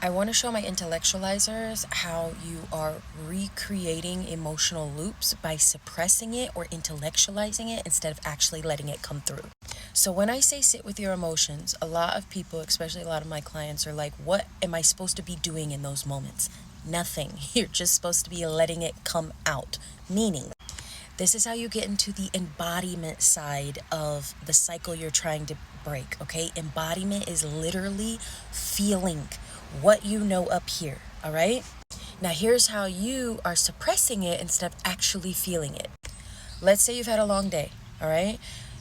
I want to show my intellectualizers how you are recreating emotional loops by suppressing it or intellectualizing it instead of actually letting it come through. So when I say sit with your emotions, a lot of people, especially a lot of my clients, are like, what am I supposed to be doing in those moments? Nothing. You're just supposed to be letting it come out. Meaning, this is how you get into the embodiment side of the cycle you're trying to break, okay? Embodiment is literally feeling what you know up here, all right? Now, here's how you are suppressing it instead of actually feeling it. Let's say you've had a long day, all right?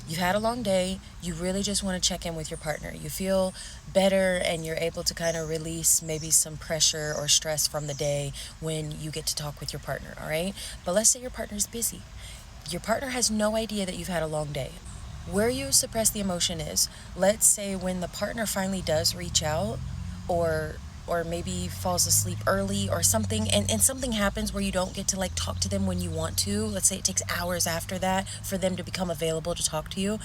You've had a long day. You really just want to check in with your partner. You feel better and you're able to kind of release maybe some pressure or stress from the day when you get to talk with your partner, all right? But let's say your partner's busy. Your partner has no idea that you've had a long day. Where you suppress the emotion is, let's say when the partner finally does reach out or maybe falls asleep early or something, and something happens where you don't get to like talk to them when you want to. Let's say it takes hours after that for them to become available to talk to you.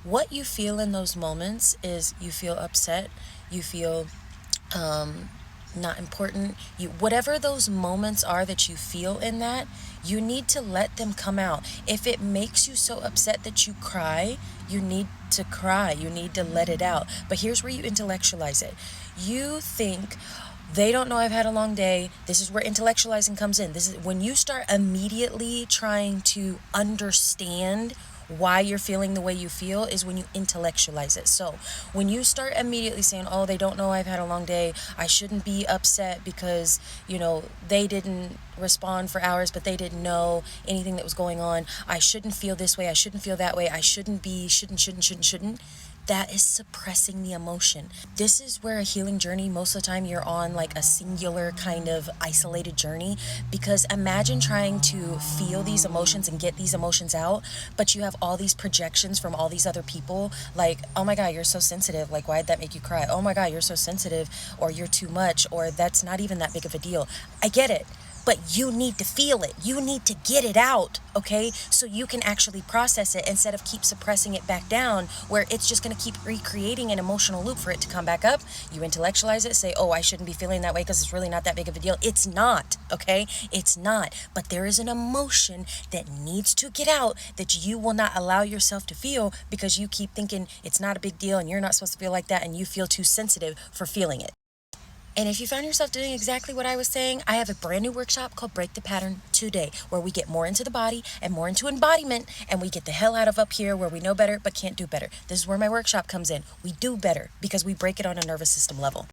What you feel in those moments is you feel upset, you feel not important. Whatever those moments are that you feel in that, you need to let them come out. If it makes you so upset that you cry, you need to cry. You need to let it out. But here's where you intellectualize it. You think, they don't know I've had a long day. This is where intellectualizing comes in. This is when you start immediately trying to understand why you're feeling the way you feel, is when you intellectualize it. So when you start immediately saying, oh, they don't know I've had a long day, I shouldn't be upset because, they didn't respond for hours, but they didn't know anything that was going on. I shouldn't feel this way. I shouldn't feel that way. I shouldn't be, shouldn't. That is suppressing the emotion. This is where a healing journey, most of the time you're on like a singular kind of isolated journey, because imagine trying to feel these emotions and get these emotions out, but you have all these projections from all these other people like, oh my God, you're so sensitive. Like, why'd that make you cry? Oh my God, you're so sensitive, or you're too much, or that's not even that big of a deal. I get it. But you need to feel it. You need to get it out, okay? So you can actually process it instead of keep suppressing it back down, where it's just going to keep recreating an emotional loop for it to come back up. You intellectualize it, say, oh, I shouldn't be feeling that way because it's really not that big of a deal. It's not, okay? It's not. But there is an emotion that needs to get out that you will not allow yourself to feel because you keep thinking it's not a big deal and you're not supposed to feel like that, and you feel too sensitive for feeling it. And if you find yourself doing exactly what I was saying, I have a brand new workshop called Break the Pattern Today, where we get more into the body and more into embodiment, and we get the hell out of up here where we know better but can't do better. This is where my workshop comes in. We do better because we break it on a nervous system level.